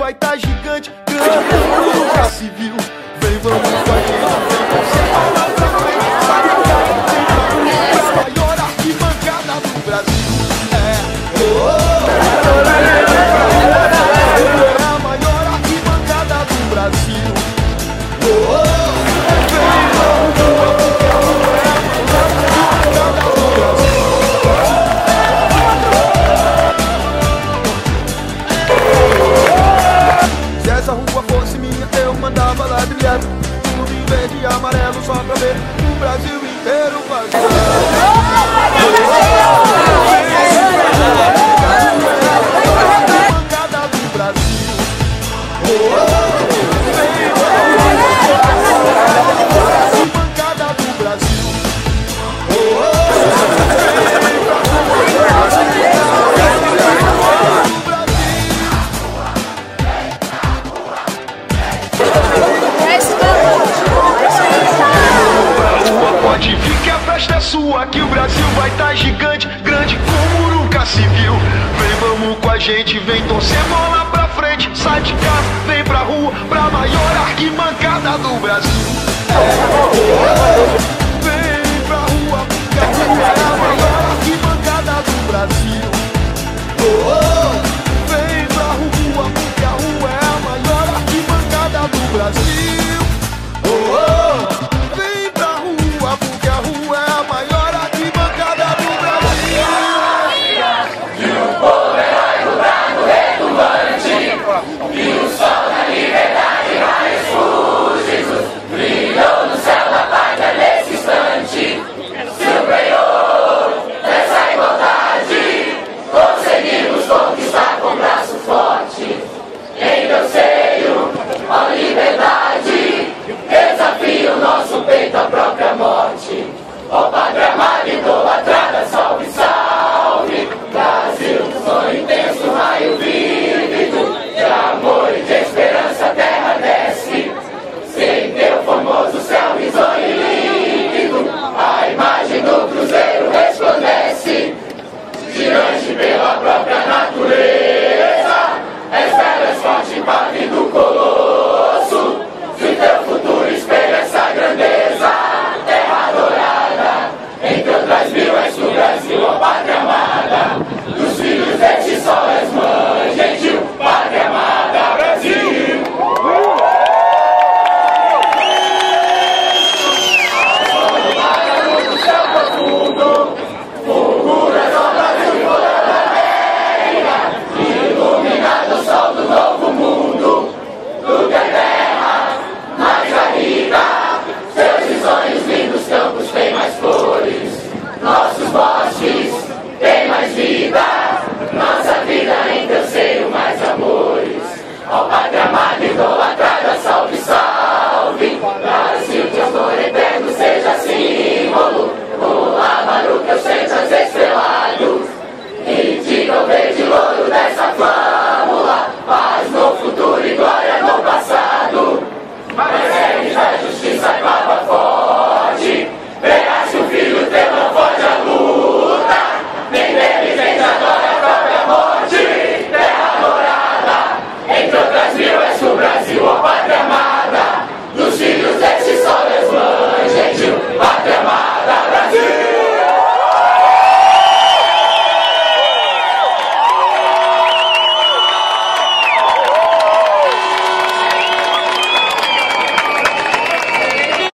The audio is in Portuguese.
vai tá gigante, grande como nunca se viu. Vem, vamos com a gente, vem você lá pra frente, sabe que a maior arquibancada do Brasil. É a maior arquibancada do Brasil. Se essa rua fosse minha, eu mandava lá brilhar. Tudo em verde e amarelo só pra ver o Brasil inteiro passar. Arquibancada do Brasil. Arquibancada do Brasil. Pode vir que a festa é sua, que o Brasil vai tá gigante, grande como nunca se viu. Vem, vamos com a gente, vem torcer bola pra frente, sai de casa, vem pra rua, pra maior arquibancada do Brasil. Vem pra rua, porque a rua é a maior arquibancada do Brasil. Vem pra rua, porque a rua é a maior arquibancada do Brasil. Vem pra rua, porque a rua é a maior arquibancada do Brasil. E o povo vai no rei do Valentim.